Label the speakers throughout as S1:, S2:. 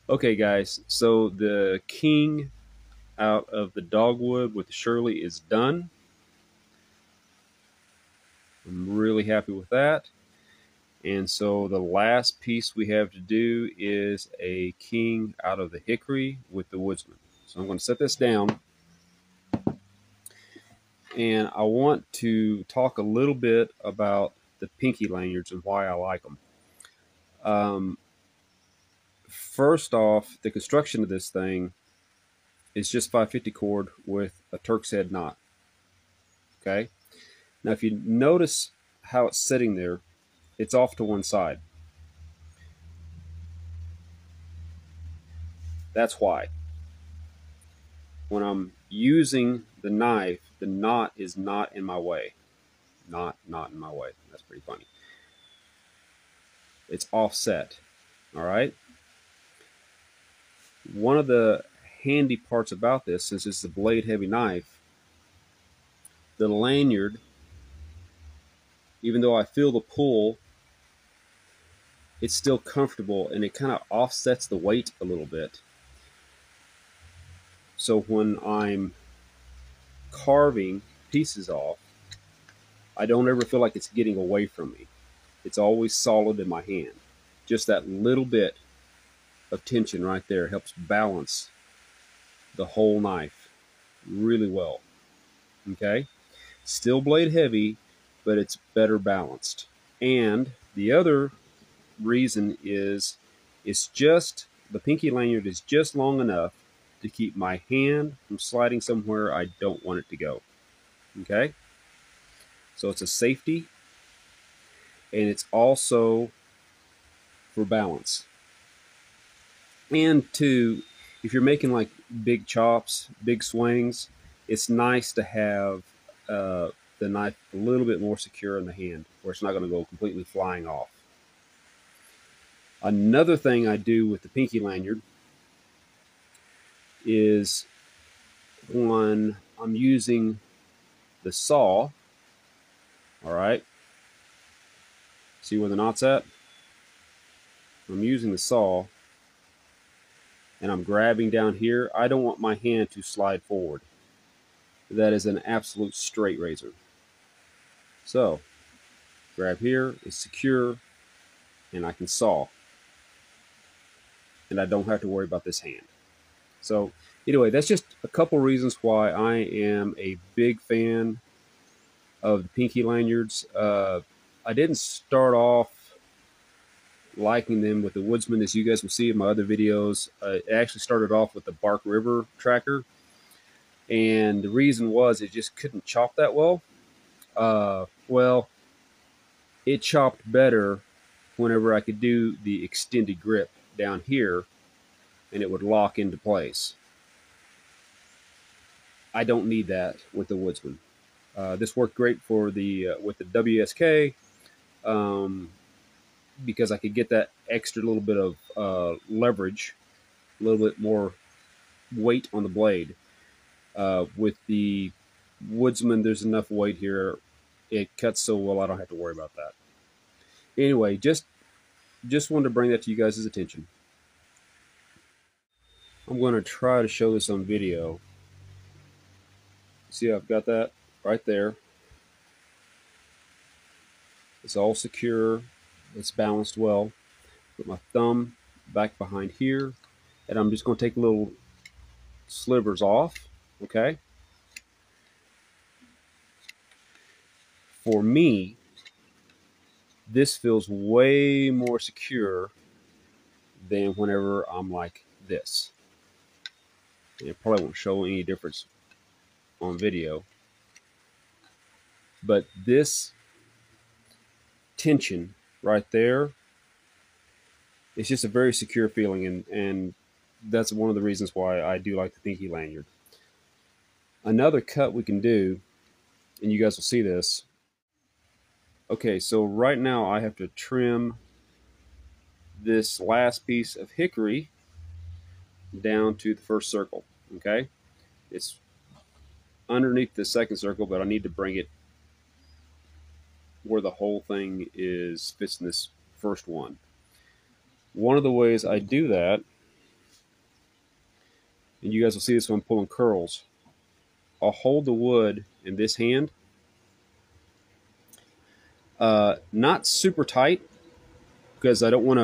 S1: Okay, guys, so the king out of the dogwood with the Shirley is done. I'm really happy with that. And so the last piece we have to do is a king out of the hickory with the woodsman. So I'm going to set this down, and I want to talk a little bit about the pinky lanyards and why I like them. Um, First off, the construction of this thing is just 550 cord with a Turk's head knot. Okay. Now, if you notice how it's sitting there, it's off to one side. That's why. When I'm using the knife, the knot is not in my way. Not in my way. That's pretty funny. It's offset. All right. One of the handy parts about this, since it's a blade heavy knife, the lanyard, even though I feel the pull, it's still comfortable and it kind of offsets the weight a little bit. So when I'm carving pieces off, I don't ever feel like it's getting away from me. It's always solid in my hand. Just that little bit of tension right there helps balance the whole knife really well. Okay? Still blade heavy, but it's better balanced. And the other reason is it's just the pinky lanyard is just long enough to keep my hand from sliding somewhere I don't want it to go. Okay? So it's a safety, and it's also for balance. And to, if you're making like big chops, big swings, it's nice to have the knife a little bit more secure in the hand where it's not going to go completely flying off. Another thing I do with the pinky lanyard is when I'm using the saw, all right, see where the knot's at? I'm using the saw and I'm grabbing down here. I don't want my hand to slide forward. That is an absolute straight razor. So grab here, it's secure, and I can saw. And I don't have to worry about this hand. So anyway, that's just a couple reasons why I am a big fan of the pinky lanyards. I didn't start off liking them with the Woodsman, as you guys will see in my other videos. It actually started off with the Bark River tracker, and the reason was it just couldn't chop that well. Well, it chopped better whenever I could do the extended grip down here, and it would lock into place. I don't need that with the Woodsman. This worked great for the with the WSK, um, because I could get that extra little bit of leverage, a little bit more weight on the blade. With the Woodsman, there's enough weight here. It cuts so well, I don't have to worry about that. Anyway, just wanted to bring that to you guys' attention. I'm going to try to show this on video. See, I've got that right there. It's all secure. It's balanced well. Put my thumb back behind here, and I'm just going to take little slivers off. Okay. For me, this feels way more secure than whenever I'm like this. It probably won't show any difference on video, but this tension right there, it's just a very secure feeling, and that's one of the reasons why I do like the pinky lanyard. Another cut we can do, and you guys will see this. Okay, so right now I have to trim this last piece of hickory down to the first circle. Okay, it's underneath the second circle, but I need to bring it where the whole thing is fits in this first one. One of the ways I do that and you guys will see this when I'm pulling curls. I'll hold the wood in this hand, not super tight, because I don't want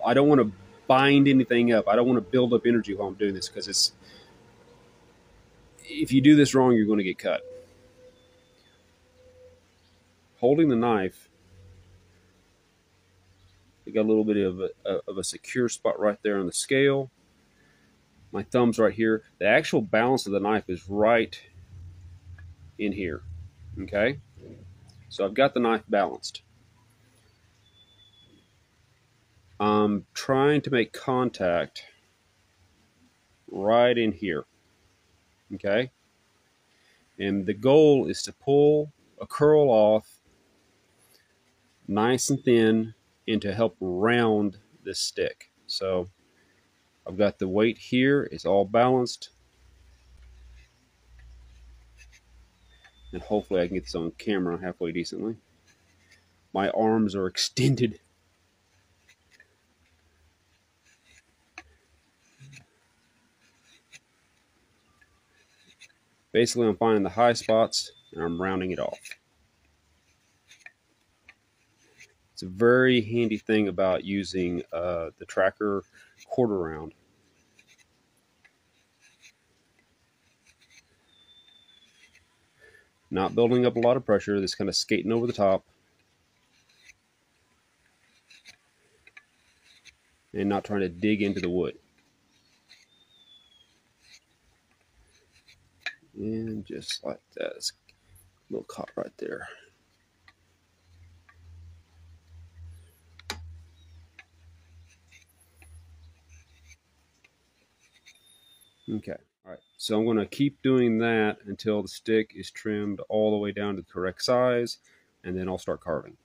S1: to bind anything up. I don't want to build up energy while I'm doing this, because if you do this wrong, you're going to get cut. Holding the knife, I got a little bit of a secure spot right there on the scale. My thumb's right here. The actual balance of the knife is right in here. Okay? So I've got the knife balanced. I'm trying to make contact right in here. Okay? And the goal is to pull a curl off nice and thin and to help round this stick. So I've got the weight here. It's all balanced. And hopefully I can get this on camera halfway decently. My arms are extended. Basically, I'm finding the high spots and I'm rounding it off. It's a very handy thing about using the Tracker quarter round. Not building up a lot of pressure, just kind of skating over the top. And not trying to dig into the wood. And just like that, it's a little caught right there. Okay, all right, so I'm going to keep doing that until the stick is trimmed all the way down to the correct size, and then I'll start carving.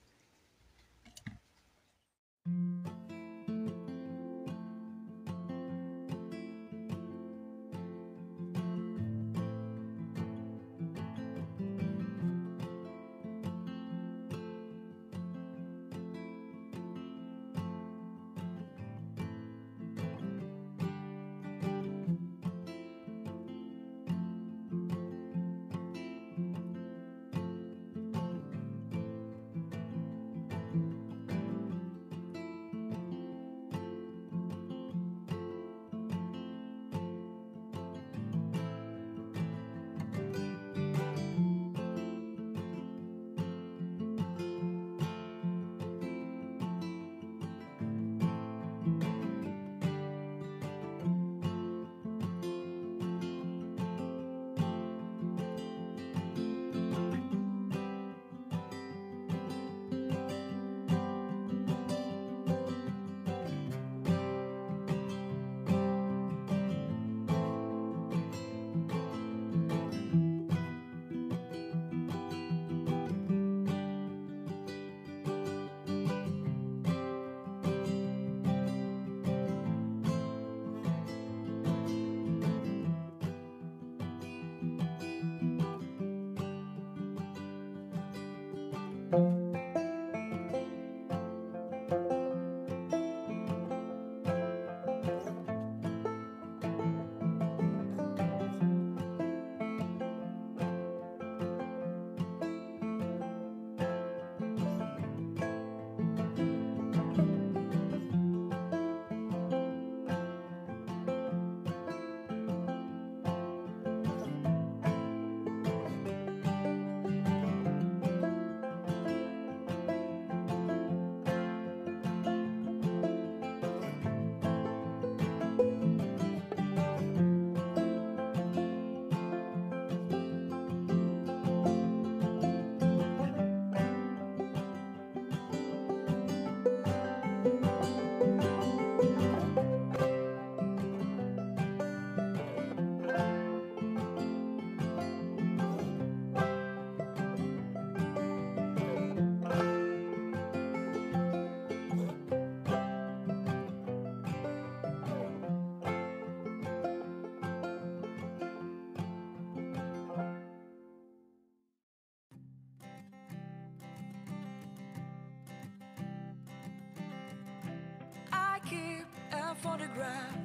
S2: I keep a photograph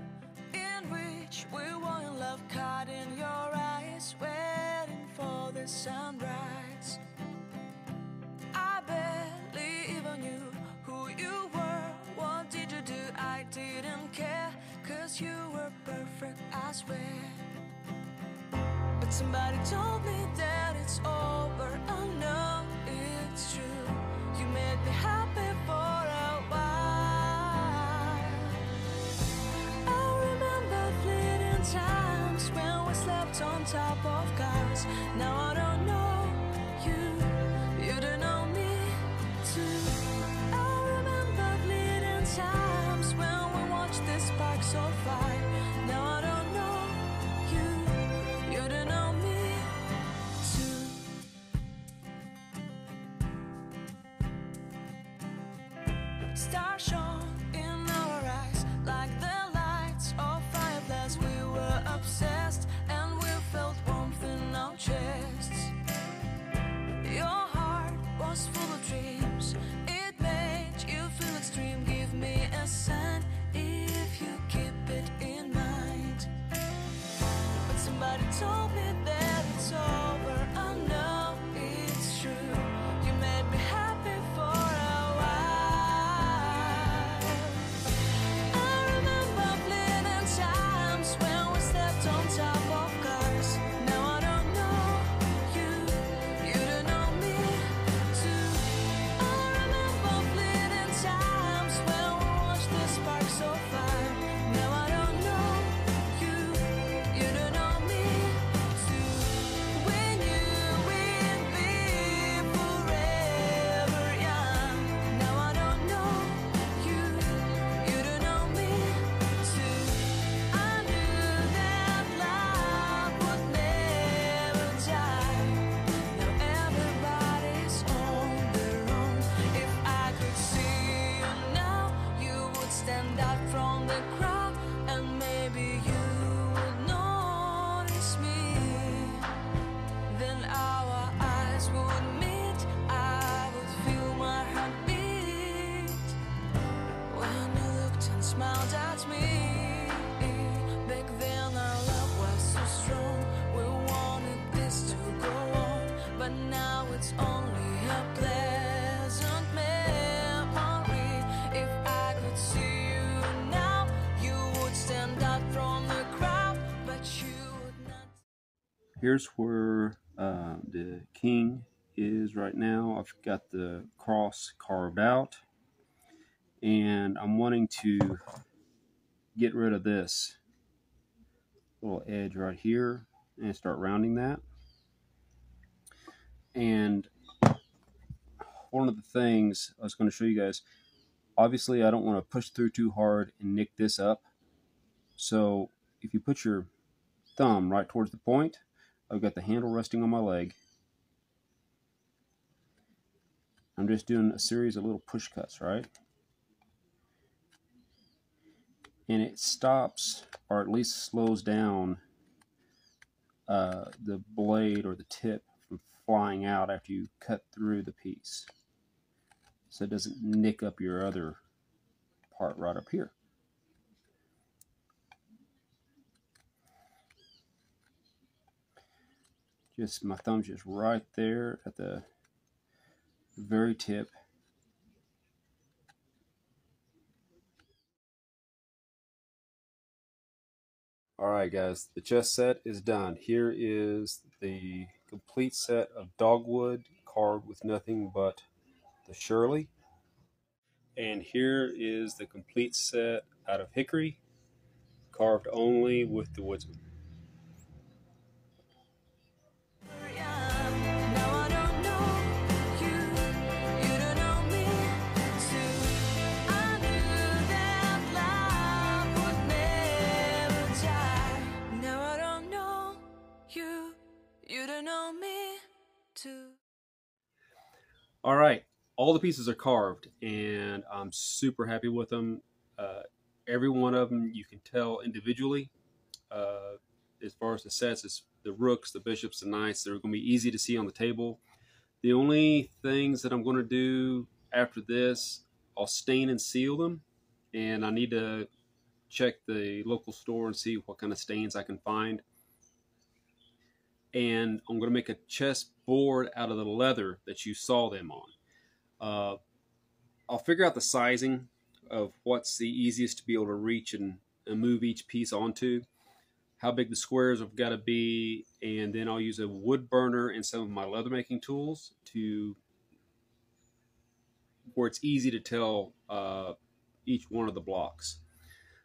S2: in which beach, we were in love, caught in your eyes, waiting for the sunrise. I barely even knew who you were. What did you do? I didn't care, 'cause you were perfect, I swear. But somebody told me that it's over. I know it's true. You made me happy for a while. I remember fleeting times when we slept on top of cars. Now I don't know you, you don't know me too. I remember fleeting times when we watched the sparks of fire. Now I don't know you, you don't know me too. Stars shone in our eyes like the lights of fireflies. We were obsessed and we felt warmth in our chests. Your heart was full of dreams, it made you feel extreme. Give me a sign if you keep it in mind. But somebody told me that it's over. I know it's true. You made me happy for a while. I remember fleeting times when we slept on top of cars. Now I don't know you, you don't know me too. I remember fleeting times when we watched the sparks of fire. Now I don't know you, you don't know me too. We knew we'd be forever young. Now I don't know you, you don't know me too. I knew that love would never die. Now everybody's on their own. If I could see you now, you would stand out from the crowd, and maybe you would notice me. Then our eyes would meet, I would feel my heart beat. When you looked and smiled at me, back then our love was so strong. We wanted this to go on, but now it's only a pleasant memory. If I could see you now, you would stand out from the crowd, but you would not.
S1: Here's where the king is right now. I've got the cross carved out, and I'm wanting to get rid of this little edge right here and start rounding that. And one of the things I was going to show you guys, obviously I don't want to push through too hard and nick this up. So if you put your thumb right towards the point, I've got the handle resting on my leg. I'm just doing a series of little push cuts, right? And it stops, or at least slows down the blade or the tip from flying out after you cut through the piece, so it doesn't nick up your other part right up here. Just my thumb's just right there at the very tip. Alright guys, the chess set is done. Here is the complete set of dogwood carved with nothing but the Shirley. And here is the complete set out of hickory, carved only with the woodsman.
S2: Now I don't know you, you don't know me too. I knew that love would never die. Now I don't know you, you don't know me too.
S1: Alright, all the pieces are carved and I'm super happy with them. Every one of them you can tell individually. As far as the sets, it's the rooks, the bishops, the knights. They're going to be easy to see on the table. The only things that I'm going to do after this, I'll stain and seal them, and I need to check the local store and see what kind of stains I can find. And I'm going to make a chest board out of the leather that you saw them on. I'll figure out the sizing of what's the easiest to be able to reach and move each piece onto, how big the squares have got to be, and then I'll use a wood burner and some of my leather making tools to where it's easy to tell each one of the blocks.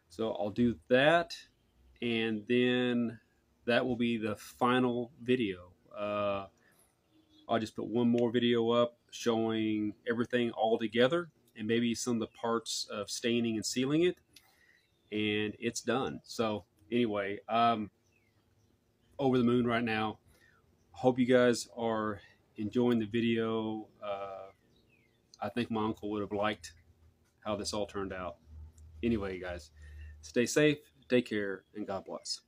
S1: So I'll do that, and then that will be the final video. I'll just put one more video up showing everything all together and maybe some of the parts of staining and sealing it, and it's done. So anyway, over the moon right now. Hope you guys are enjoying the video. I think my uncle would have liked how this all turned out. Anyway, guys, stay safe, take care, and God bless.